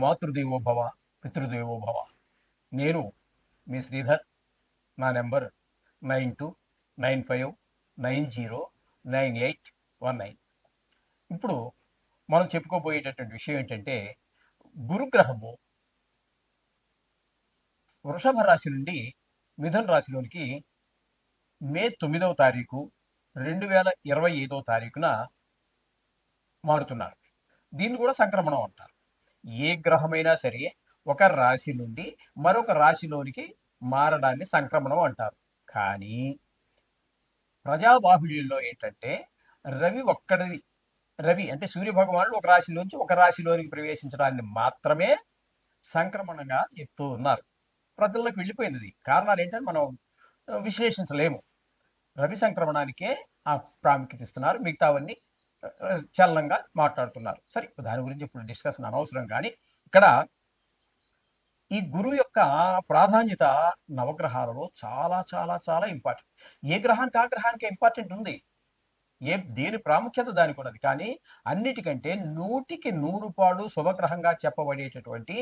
మాతృదేవో భవ, పితృదేవో భవ. నేను మీ శ్రీధర్. నా నెంబర్ 9295909819. ఇప్పుడు మనం చెప్పుకోబోయేటటువంటి విషయం ఏంటంటే, గురుగ్రహము వృషభ రాశి నుండి మిథున రాశిలోనికి మే 9వ తారీఖు 2025వ తారీఖున మారుతున్నారు. దీన్ని కూడా సంక్రమణం అంటారు. ఏ గ్రహమైనా సరే ఒక రాశి నుండి మరొక రాశిలోనికి మారడాన్ని సంక్రమణం అంటారు. కానీ ప్రజాబాహుళ్యంలో ఏంటంటే రవి అంటే సూర్య భగవానుడు ఒక రాశిలోంచి ఒక రాశిలోనికి ప్రవేశించడాన్ని మాత్రమే సంక్రమణంగా చెప్తూ ఉన్నారు. ప్రజల్లోకి వెళ్ళిపోయినది. కారణాలు ఏంటంటే మనం విశ్లేషించలేము. రవి సంక్రమణానికే ఆ ప్రాముఖ్యత ఇస్తున్నారు. మిగతావన్నీ చలనంగా మాట్లాడుతున్నారు. సరే, దాని గురించి ఇప్పుడు డిస్కషన్ అనవసరం. కానీ ఇక్కడ ఈ గురువు యొక్క ప్రాధాన్యత నవగ్రహాలలో చాలా చాలా చాలా ఇంపార్టెంట్. ఏ గ్రహానికి ఆ గ్రహానికి ఇంపార్టెంట్ ఉంది. దేని ప్రాముఖ్యత దానికి ఉన్నది. కానీ అన్నిటికంటే 100కి 100 శుభగ్రహంగా చెప్పబడేటటువంటి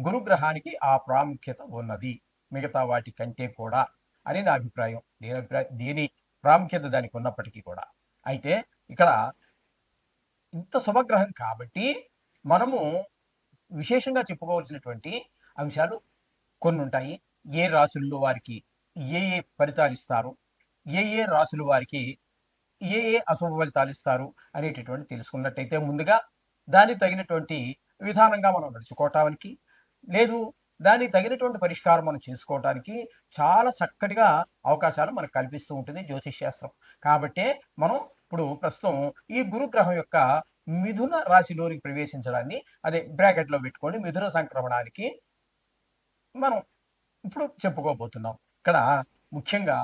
గురుగ్రహానికి ఆ ప్రాముఖ్యత ఉన్నది, మిగతా వాటి కంటే కూడా అని నా అభిప్రాయం. దేని ప్రాముఖ్యత దానికి ఉన్నప్పటికీ కూడా. అయితే ఇక్కడ ఇంత శుభగ్రహం కాబట్టి మనము విశేషంగా చెప్పుకోవాల్సినటువంటి అంశాలు కొన్ని ఉంటాయి. ఏ రాశుల్లో వారికి ఏ ఫలితాలు ఇస్తారు, ఏ రాశుల వారికి ఏ అశుభ ఫలితాలు ఇస్తారు అనేటటువంటి తెలుసుకున్నట్టయితే ముందుగా దానికి తగినటువంటి విధానంగా మనం నడుచుకోవటానికి, లేదు దానికి తగినటువంటి పరిష్కారం మనం చేసుకోవటానికి చాలా చక్కటిగా అవకాశాలు మనకు కల్పిస్తూ ఉంటుంది జ్యోతిష్ శాస్త్రం. కాబట్టే మనం ఇప్పుడు ప్రస్తుతం ఈ గురుగ్రహం యొక్క మిథున రాశిలోనికి ప్రవేశించడాన్ని అదే బ్రాకెట్లో పెట్టుకొని మిథున సంక్రమణానికి మనం ఇప్పుడు చెప్పుకోబోతున్నాం. ఇక్కడ ముఖ్యంగా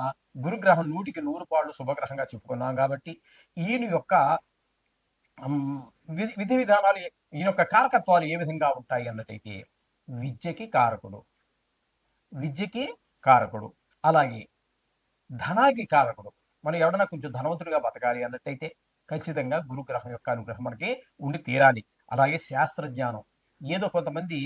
గురుగ్రహం 100కి 100 శుభగ్రహంగా చెప్పుకున్నాం. కాబట్టి ఈయన యొక్క విధి విధానాలు, ఈయన యొక్క కారకత్వాలు ఏ విధంగా ఉంటాయి అన్నట్టయితే విద్యకి కారకుడు, అలాగే ధనానికి కారకుడు. మనం ఎవడన్నా కొంచెం ధనవంతుడిగా బతకాలి అన్నట్టయితే ఖచ్చితంగా గురుగ్రహం యొక్క అనుగ్రహం మనకి ఉండి తీరాలి. అలాగే శాస్త్రజ్ఞానం, ఏదో కొంతమంది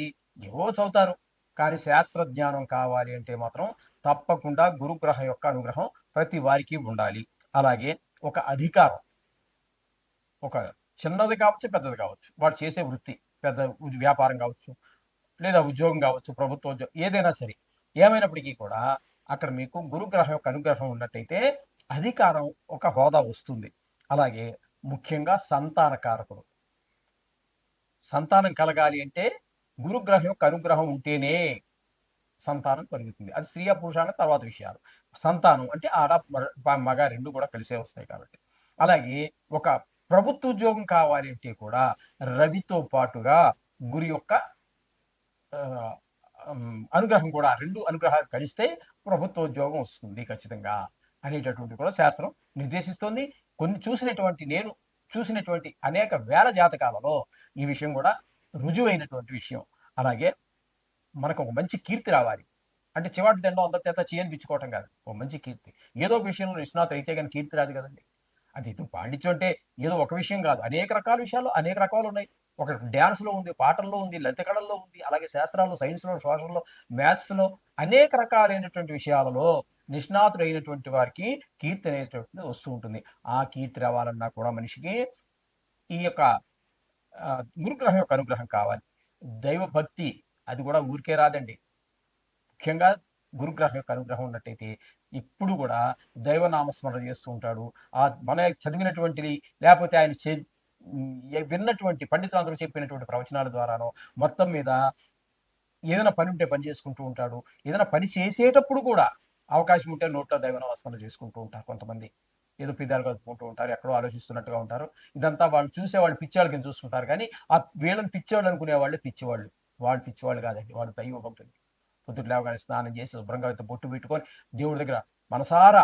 ఏవో చదువుతారు, కానీ శాస్త్రజ్ఞానం కావాలి అంటే మాత్రం తప్పకుండా గురుగ్రహం యొక్క అనుగ్రహం ప్రతి వారికి ఉండాలి. అలాగే ఒక అధికారం, ఒక చిన్నది కావచ్చు పెద్దది కావచ్చు, వాడు చేసే వృత్తి, పెద్ద వ్యాపారం కావచ్చు లేదా ఉద్యోగం కావచ్చు, ప్రభుత్వ ఉద్యోగం, ఏదైనా సరే, ఏమైనప్పటికీ కూడా అక్కడ మీకు గురుగ్రహం యొక్క అనుగ్రహం ఉన్నట్టయితే అధికారం, ఒక హోదా వస్తుంది. అలాగే ముఖ్యంగా సంతానకారకుడు, సంతానం కలగాలి అంటే గురుగ్రహం యొక్క అనుగ్రహం ఉంటేనే సంతానం కలుగుతుంది. అది స్త్రీ పురుష తర్వాత విషయాలు. సంతానం అంటే ఆడ మగ రెండు కూడా కలిసే వస్తాయి కాబట్టి. అలాగే ఒక ప్రభుత్వ ఉద్యోగం కావాలి అంటే కూడా రవితో పాటుగా గురి యొక్క అనుగ్రహం కూడా, 2 అనుగ్రహాలు కలిస్తే ప్రభుత్వ ఉద్యోగం వస్తుంది ఖచ్చితంగా అనేటటువంటి కూడా శాస్త్రం నిర్దేశిస్తోంది. నేను చూసినటువంటి అనేక వేల జాతకాలలో ఈ విషయం కూడా రుజువైనటువంటి విషయం. అలాగే మనకు ఒక మంచి కీర్తి రావాలి అంటే చివాటి దండం అందరి చేత చేయనిపించుకోవటం కాదు, ఒక మంచి కీర్తి. ఏదో ఒక విషయంలో నిష్ణాతులు అయితే కానీ కీర్తి రాదు కదండి. అది పాండిత్యం అంటే ఏదో ఒక విషయం కాదు, అనేక రకాల విషయాలు అనేక రకాలు ఉన్నాయి. ఒక డ్యాన్స్లో ఉంది, పాటల్లో ఉంది, లలిత కళల్లో ఉంది, అలాగే శాస్త్రాల్లో, సైన్స్లో, సోషల్లో, మ్యాథ్స్లో అనేక రకాలైనటువంటి విషయాలలో నిష్ణాతులైనటువంటి వారికి కీర్తి అనేటువంటిది వస్తూ ఉంటుంది. ఆ కీర్తి రావాలన్నా కూడా మనిషికి ఈ యొక్క గురుగ్రహం యొక్క అనుగ్రహం కావాలి. దైవభక్తి అది కూడా ఊరికే రాదండి. ముఖ్యంగా గురుగ్రహం యొక్క అనుగ్రహం ఉన్నట్టయితే ఇప్పుడు కూడా దైవనామస్మరణ చేస్తూ ఉంటాడు. మన చదివినటువంటిది లేకపోతే ఆయన విన్నటువంటి పండితులందరూ చెప్పినటువంటి ప్రవచనాల ద్వారానో మొత్తం మీద ఏదైనా పని ఉంటే పని చేసుకుంటూ ఉంటాడు. ఏదైనా పని చేసేటప్పుడు కూడా అవకాశం ఉంటే నోట్లో దైవనామస్మరణ చేసుకుంటూ ఉంటారు. కొంతమంది ఏదో పిదాలు కలుపుకుంటూ ఉంటారు, ఎక్కడో ఆలోచిస్తున్నట్టుగా ఉంటారు. ఇదంతా వాళ్ళు చూసేవాళ్ళు పిచ్చివాళ్ళ కింద చూస్తుంటారు. కానీ ఆ వీళ్ళని పిచ్చివాళ్ళు అనుకునే వాళ్ళే పిచ్చివాళ్ళు. వాళ్ళు పిచ్చివాళ్ళు కాదండి, వాళ్ళు దైవ భక్తులు. పొద్దుట లేవగానే స్నానం చేసి శుభ్రంగా అయితే బొట్టు పెట్టుకొని దేవుడి దగ్గర మనసారా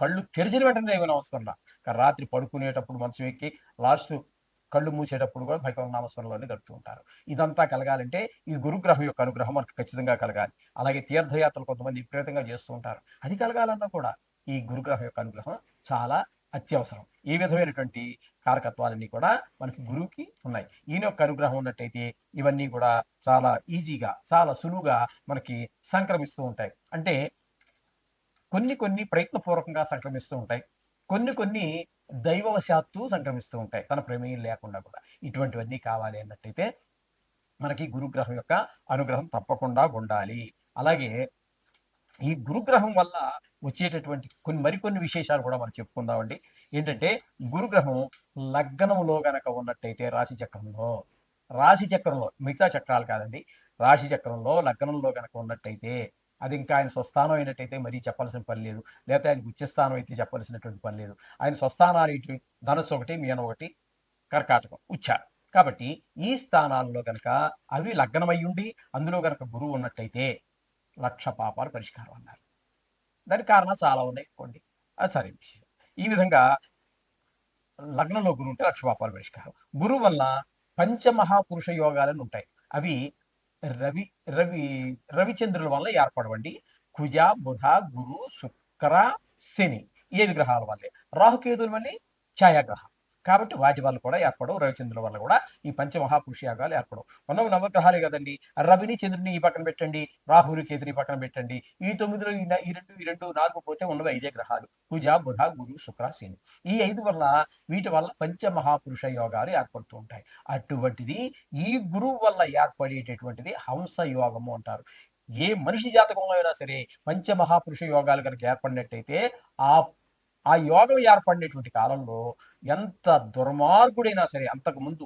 కళ్ళు తెరిచిన వెంటనే దైవ నమస్మరణ. రాత్రి పడుకునేటప్పుడు మంచం ఎక్కి లాస్ట్ కళ్ళు మూసేటప్పుడు కూడా భగవన్ నామస్మరణలోనే గడుపుతూ ఉంటారు. ఇదంతా కలగాలంటే ఈ గురుగ్రహం యొక్క అనుగ్రహం మనకు ఖచ్చితంగా కలగాలి. అలాగే తీర్థయాత్రలు కొంతమంది విపరీతంగా చేస్తూ ఉంటారు. అది కలగాలన్నా కూడా ఈ గురుగ్రహం యొక్క అనుగ్రహం చాలా అత్యవసరం. ఈ విధమైనటువంటి కారకత్వాలన్నీ కూడా మనకి గురువుకి ఉన్నాయి. ఈయన యొక్క అనుగ్రహం ఉన్నట్టయితే ఇవన్నీ కూడా చాలా ఈజీగా, చాలా సులువుగా మనకి సంక్రమిస్తూ ఉంటాయి. అంటే కొన్ని ప్రయత్నపూర్వకంగా సంక్రమిస్తూ ఉంటాయి. కొన్ని దైవవశాత్తు సంక్రమిస్తూ ఉంటాయి. తన ప్రమేయం లేకుండా కూడా. ఇటువంటివన్నీ కావాలి అన్నట్టయితే మనకి గురుగ్రహం యొక్క అనుగ్రహం తప్పకుండా ఉండాలి. అలాగే ఈ గురుగ్రహం వల్ల వచ్చేటటువంటి మరికొన్ని విశేషాలు కూడా మనం చెప్పుకుందామండి. ఏంటంటే గురుగ్రహం లగ్నంలో గనక ఉన్నట్టయితే రాశి చక్రంలో మిగతా చక్రాలు కాదండి, రాశి చక్రంలో లగ్నంలో గనక ఉన్నట్టయితే అది ఇంకా ఆయన స్వస్థానం అయినట్టయితే మరీ చెప్పాల్సిన పని లేదు. లేకపోతే ఆయనకు ఉచ్చస్థానం అయితే చెప్పాల్సినటువంటి పని లేదు. ఆయన స్వస్థానాలు ఏంటి? ధనస్సు ఒకటి, మీనం ఒకటి, కర్కాటకం, ఉచ్చ. కాబట్టి ఈ స్థానాల్లో గనక అవి లగ్నమయ్యుండి అందులో గనక గురువు ఉన్నట్టయితే 1,00,000 పాపాలు పరిష్కారం అన్నారు. దానికి కారణాలు చాలా ఉన్నాయి అనుకోండి, అది సరే విషయం. ఈ విధంగా లగ్నంలో గురువు ఉంటే 1,00,000 పాపాలు పరిష్కారం. గురువు వల్ల పంచమహాపురుష యోగాలని ఉంటాయి. అవి రవి రవి రవిచంద్రుల వల్ల ఏర్పడవండి. కుజ, బుధ, గురు, శుక్ర, శని 7 గ్రహాల వల్లే. రాహుకేతుల వల్ల ఛాయాగ్రహం కాబట్టి వాటి వల్ల కూడా ఏర్పడవు. రవిచంద్రుల వల్ల కూడా ఈ పంచమహాపురుష యాగాలు ఏర్పడవు. ఉన్నవి నవగ్రహాలే కదండి. రవిని చంద్రుని ఈ పక్కన పెట్టండి, రాహుని కేతుని పక్కన పెట్టండి. ఈ 9లో ఈ రెండు 4 పోతే ఉన్నవి 5 గ్రహాలు: కుజ, బుధ, గురు, శుక్ర, శని. ఈ 5 వల్ల వీటి వల్ల పంచమహాపురుష యోగాలు ఏర్పడుతూ ఉంటాయి. అటువంటిది ఈ గురువు వల్ల ఏర్పడేటటువంటిది హంస యోగము అంటారు. ఏ మనిషి జాతకంలో అయినా సరే పంచమహాపురుష యోగాలు కనుక ఏర్పడినట్టయితే ఆ యోగం ఏర్పడినటువంటి కాలంలో ఎంత దుర్మార్గుడైనా సరే, అంతకుముందు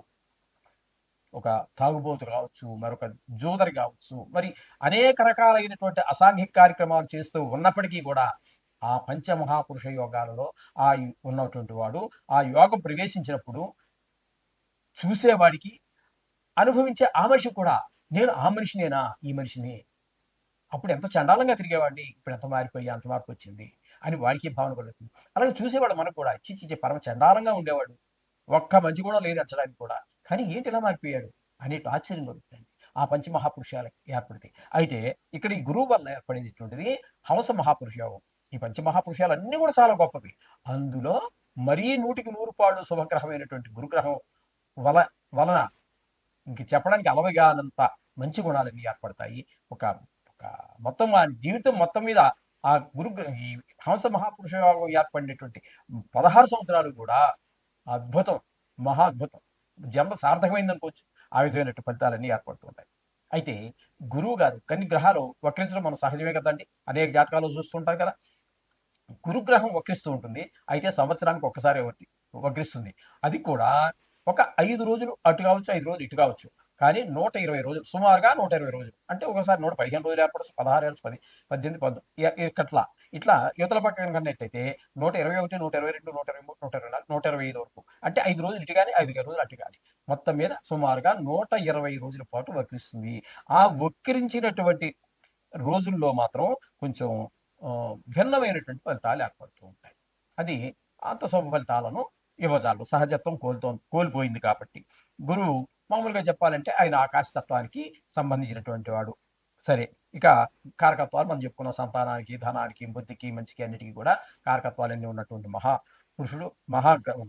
ఒక తాగుబోతు కావచ్చు, మరొక జూదరి కావచ్చు, మరి అనేక రకాలైనటువంటి అసాంఘిక కార్యక్రమాలు చేస్తూ ఉన్నప్పటికీ కూడా ఆ పంచమహాపురుష యోగాలలో ఉన్నటువంటి వాడు ఆ యోగం ప్రవేశించినప్పుడు చూసేవాడికి, అనుభవించే ఆ మనిషి కూడా నేను ఆ మనిషినేనా, ఈ మనిషిని, అప్పుడు ఎంత చండాలంగా తిరిగేవాడిని, ఇప్పుడు ఎంత మారిపోయి అంత మార్పు వచ్చింది అని వాడికి భావన కలుగుతుంది. అలాగే చూసేవాడు మనకు కూడా చిచ్చి పరమ చండాలంగా ఉండేవాడు, ఒక్క మంచి కూడా లేదు నచ్చడానికి కూడా, కానీ ఏంటి ఇలా మారిపోయాడు అనేటి ఆశ్చర్యం కలుగుతుంది ఆ పంచమహాపురుషాలకు ఏర్పడితే. అయితే ఇక్కడ ఈ గురువు వల్ల ఏర్పడేటటువంటిది హంస మహాపురుష యోగం. ఈ పంచమహాపురుషాలు అన్నీ కూడా చాలా గొప్పవి. అందులో మరీ 100కి 100 పాళ్ళు శుభగ్రహమైనటువంటి గురుగ్రహం వలన ఇంక చెప్పడానికి అలవగానంత మంచి గుణాలన్నీ ఏర్పడతాయి. ఒక మొత్తం ఆ జీవితం మొత్తం మీద ఆ ఈ హంస మహాపురుష యోగం ఏర్పడినటువంటి 16 సంవత్సరాలు కూడా అద్భుతం, మహా అద్భుతం, జన్మ సార్థకమైంది అనుకోవచ్చు. ఆ విధమైనటువంటి ఫలితాలన్నీ ఏర్పడుతుంటాయి. అయితే గురువు గారు కొన్ని గ్రహాలు వక్రించడం మనం సహజమే కదండి, అనేక జాతకాలు చూస్తుంటాం కదా. గురుగ్రహం వక్రిస్తూ ఉంటుంది. అయితే సంవత్సరానికి ఒక్కసారి వక్రిస్తుంది. అది కూడా ఒక 5 రోజులు అటు కావచ్చు, 5 రోజులు ఇటు కావచ్చు. కానీ 120 రోజులు, సుమారుగా 120 రోజులు. అంటే ఒకసారి 115 రోజులు ఏర్పడచ్చు, 16 ఏర్పడచ్చు, 10, 18, 19 ఇట్లా యువతల పక్కన కన్నట్టయితే 121, 122, 123, 124, 125 వరకు. అంటే 5 రోజులు ఇటు కానీ, 5 రోజులు అటు కానీ, మొత్తం మీద సుమారుగా 120 రోజుల పాటు వక్రిస్తుంది. ఆ వక్రించినటువంటి రోజుల్లో మాత్రం కొంచెం భిన్నమైనటువంటి ఫలితాలు ఏర్పడుతూ ఉంటాయి. అది అంత శుభ ఫలితాలను ఇవ్వజాలదు. సహజత్వం కోల్పోయింది కాబట్టి. గురువు మామూలుగా చెప్పాలంటే ఆయన ఆకాశతత్వానికి సంబంధించినటువంటి వాడు. సరే, ఇక కారకత్వాలు మనం చెప్పుకున్న సంతానానికి, ధనానికి, బుద్ధికి, మంచికి అన్నిటికీ కూడా కారకత్వాలన్నీ ఉన్నటువంటి మహాపురుషుడు,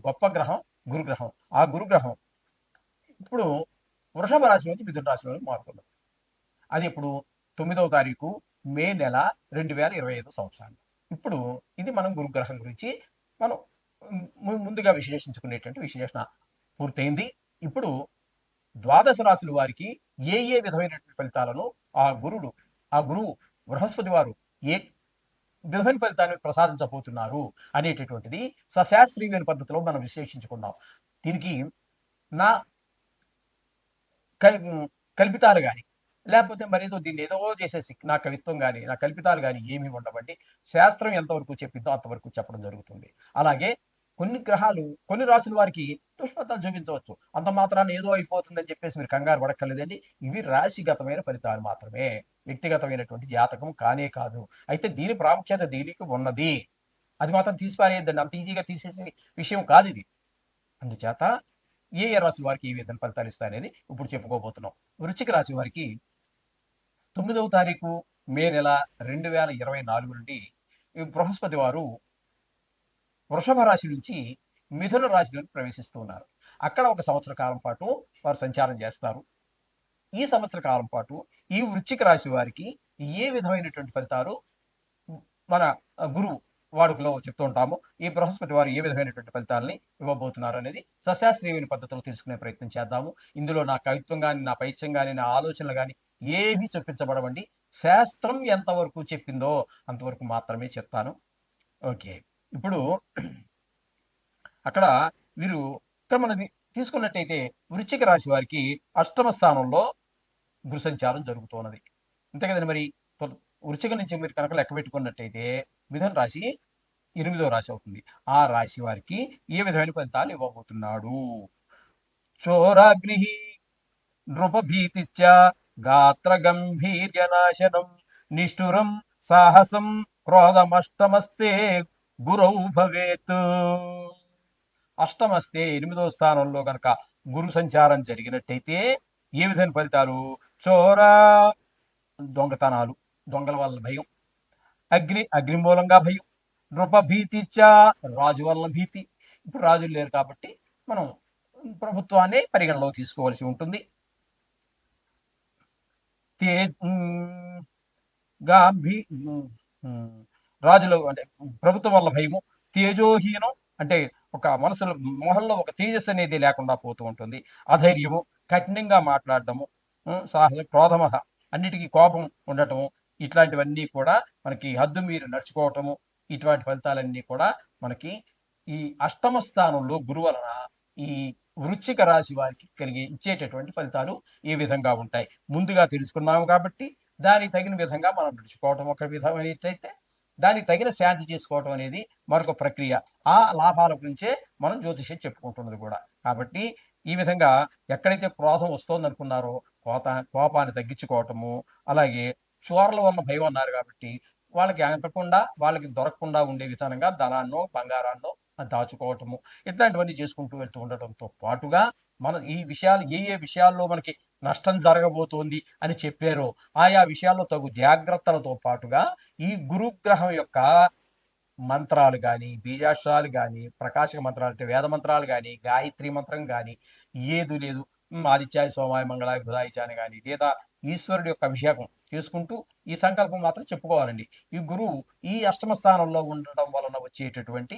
గొప్ప గ్రహం గురుగ్రహం. ఆ గురుగ్రహం ఇప్పుడు వృషభ రాశి నుంచి మిథున రాశిలోకి మారుతుంది. అది ఇప్పుడు 9వ తారీఖు మే నెల 2025 సంవత్సరాలు. ఇప్పుడు ఇది మనం గురుగ్రహం గురించి మనం ముందుగా విశ్లేషించుకునేటువంటి విశ్లేషణ పూర్తయింది. ఇప్పుడు ద్వాదశ రాశుల వారికి ఏ విధమైనటువంటి ఫలితాలను ఆ గురువు బృహస్పతి వారు ఏ విధమైన ఫలితాన్ని ప్రసాదించబోతున్నారు అనేటటువంటిది సశాస్త్రీయ పద్ధతిలో మనం విశ్లేషించుకుందాం. దీనికి నా కల్పితాలు కానీ, లేకపోతే మరేదో దీన్ని ఏదో చేసేసి నా కవిత్వం కానీ, నా కల్పితాలు కానీ ఏమీ ఉండవండి. శాస్త్రం ఎంతవరకు చెప్పిందో అంతవరకు చెప్పడం జరుగుతుంది. అలాగే కొన్ని గ్రహాలు కొన్ని రాసుల వారికి దుష్ఫలితాలు చూపించవచ్చు. అంత మాత్రాన్ని ఏదో అయిపోతుందని చెప్పేసి మీరు కంగారు పడక్కర్లేదండి. ఇవి రాశిగతమైన ఫలితాలు మాత్రమే, వ్యక్తిగతమైనటువంటి జాతకం కానే కాదు. అయితే దీని ప్రాముఖ్యత దీనికి ఉన్నది, అది మాత్రం తీసిపారేయద్దండి. అంత ఈజీగా తీసేసే విషయం కాదు ఇది. అందుచేత ఏ రాశి వారికి ఏ విధంగా ఫలితాలు ఇస్తాయనేది ఇప్పుడు చెప్పుకోబోతున్నాం. వృశ్చిక రాశి వారికి 9వ తారీఖు మే నెల 2024 నుండి బృహస్పతి వారు వృషభ రాశి నుంచి మిథున రాశిలోకి ప్రవేశిస్తూ ఉన్నారు. అక్కడ ఒక సంవత్సర కాలం పాటు వారు సంచారం చేస్తారు. ఈ సంవత్సర కాలం పాటు ఈ వృశ్చిక రాశి వారికి ఏ విధమైనటువంటి ఫలితాలు మన గురువు వాడుకలో చెప్తూ ఉంటాము. ఈ బృహస్పతి వారు ఏ విధమైనటువంటి ఫలితాలని ఇవ్వబోతున్నారు అనేది సశాస్త్రీయమైన పద్ధతిలో తీసుకునే ప్రయత్నం చేద్దాము. ఇందులో నా కవిత్వం కానీ, నా పైత్యం కానీ, నా ఆలోచనలు కానీ ఏవి చొప్పించబడవండి. శాస్త్రం ఎంతవరకు చెప్పిందో అంతవరకు మాత్రమే చెప్తాను. ఓకే. ఇప్పుడు అక్కడ వీరు ఇక్కడ మనది తీసుకున్నట్టయితే వృశ్చిక రాశి వారికి అష్టమ స్థానంలో గురు సంచారం జరుగుతున్నది. అంతే కదండి. మరి వృశ్చిక నుంచి మీరు కనుక లెక్క పెట్టుకున్నట్టయితే మిథున రాశి 8వ రాశి అవుతుంది. ఆ రాశి వారికి ఏ విధమైన ఫలితాలు ఇవ్వబోతున్నాడు? చోరాగ్ని నృపభీతిశ్చ గాత్ర గంభీర్యనాశనం నిష్ఠురం సాహసం క్రోధమష్టమస్తే గురౌ భవేత్. అష్టమస్తే 8వ స్థానంలో కనుక గురు సంచారం జరిగినట్టయితే ఏ విధమైన ఫలితాలు? చోర దొంగతనాలు, దొంగల వల్ల భయం. అగ్ని మూలంగా భయం. నృపభీతిచ్చ రాజు వల్ల భీతి. ఇప్పుడు రాజులు లేరు కాబట్టి మనం ప్రభుత్వాన్ని పరిగణలో తీసుకోవాల్సి ఉంటుంది. రాజులు అంటే ప్రభుత్వం వల్ల భయము. తేజోహీనం అంటే ఒక మనసులో మొహంలో ఒక తేజస్సు అనేది లేకుండా పోతూ ఉంటుంది. అధైర్యము, కఠినంగా మాట్లాడటము, సాహస క్రోధమహ అన్నిటికీ కోపం ఉండటము, ఇట్లాంటివన్నీ కూడా మనకి హద్దు మీరు నడుచుకోవటము, ఇటువంటి ఫలితాలన్నీ కూడా మనకి ఈ అష్టమ స్థానంలో గురువు వలన ఈ వృశ్చిక రాశి వారికి కలిగి ఇచ్చేటటువంటి ఫలితాలు ఏ విధంగా ఉంటాయి ముందుగా తెలుసుకున్నాము. కాబట్టి దానికి తగిన విధంగా మనం నడుచుకోవటం ఒక విధమైనట్లయితే దానికి తగిన శాంతి చేసుకోవటం అనేది మరొక ప్రక్రియ. ఆ లాభాల గురించే మనం జ్యోతిష్యం చెప్పుకుంటున్నది కూడా. కాబట్టి ఈ విధంగా ఎక్కడైతే క్రోధం వస్తోందనుకున్నారో కోపాన్ని తగ్గించుకోవటము, అలాగే చోరల వల్ల భయం అన్నారు కాబట్టి వాళ్ళకి అంటకుండా వాళ్ళకి దొరకకుండా ఉండే విధానంగా ధనాన్నో బంగారాన్నో దాచుకోవటము, ఇట్లాంటివన్నీ చేసుకుంటూ వెళ్తూ ఉండటంతో పాటుగా మనం ఈ విషయాలు ఏ విషయాల్లో మనకి నష్టం జరగబోతోంది అని చెప్పారో ఆయా విషయాల్లో తగు జాగ్రత్తలతో పాటుగా ఈ గురుగ్రహం యొక్క మంత్రాలు కానీ, బీజాక్షరాలు కానీ, ప్రకాశక మంత్రాలు అంటే వేద మంత్రాలు కానీ, గాయత్రి మంత్రం కానీ ఏది లేదు. ఆదిత్యాయ సోమాయ మంగళాయ బుధాయిచాని కానీ లేదా ఈశ్వరుడి యొక్క అభిషేకం చేసుకుంటూ ఈ సంకల్పం మాత్రం చెప్పుకోవాలండి. ఈ గురువు ఈ అష్టమ స్థానంలో ఉండటం వలన వచ్చేటటువంటి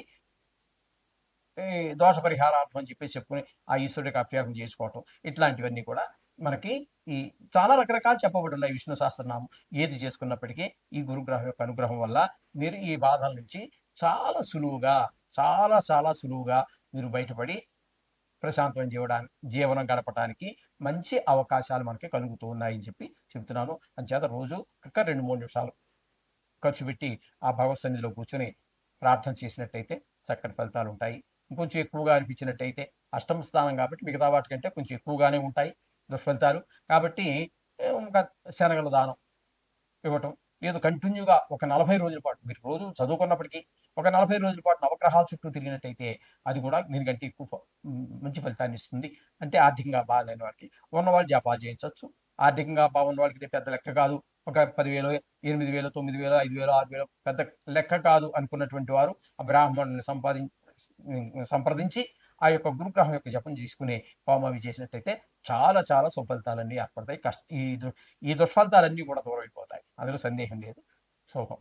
దోష పరిహారార్థం అని చెప్పేసి చెప్పుకుని ఆ ఈశ్వరుడికి అభిషేకం చేసుకోవటం, ఇట్లాంటివన్నీ కూడా మనకి ఈ చాలా రకరకాలు చెప్పబడి ఉన్నాయి విష్ణు సహస్రనామం. ఏది చేసుకున్నప్పటికీ ఈ గురుగ్రహం యొక్క అనుగ్రహం వల్ల మీరు ఈ బాధల నుంచి చాలా సులువుగా చాలా సులువుగా మీరు బయటపడి ప్రశాంతమైన జీవనం గడపడానికి మంచి అవకాశాలు మనకి కలుగుతూ ఉన్నాయని చెప్పి చెప్తున్నాను. అంచేత రోజు 2-3 నిమిషాలు ఖర్చు పెట్టి ఆ భగవత్ సన్నిధిలో కూర్చొని ప్రార్థన చేసినట్టయితే చక్కటి ఫలితాలు ఉంటాయి. ఇంకొంచెం ఎక్కువగా అనిపించినట్టయితే అష్టమ స్థానం కాబట్టి మిగతా వాటికంటే కొంచెం ఎక్కువగానే ఉంటాయి దుష్ఫలితాలు. కాబట్టి శనగల దానం ఇవ్వటం, లేదు కంటిన్యూగా ఒక 40 రోజుల పాటు మీరు రోజు చదువుకున్నప్పటికీ ఒక 40 రోజుల పాటు నవగ్రహాల చుట్టూ తిరిగినట్టయితే అది కూడా దీనికంటే ఎక్కువ మంచి ఫలితాన్ని ఇస్తుంది. అంటే ఆర్థికంగా బాగాలేని వారికి ఉన్నవాళ్ళు జపాలు చేయించవచ్చు. ఆర్థికంగా బాగున్న వాళ్ళకి పెద్ద లెక్క కాదు. ఒక 10,000, 8,000, 9,000, 5,000, 6,000 పెద్ద లెక్క కాదు అనుకున్నటువంటి వారు ఆ బ్రాహ్మణుని సంప్రదించి ఆ యొక్క గురుగ్రహం యొక్క జపం చేసుకునే హోమం చేసినట్టయితే చాలా సుఫలితాలన్నీ ఏర్పడతాయి. ఈ దుష్ఫలితాలన్నీ కూడా దూరం అయిపోతాయి. అందులో సందేహం లేదు. శుభం.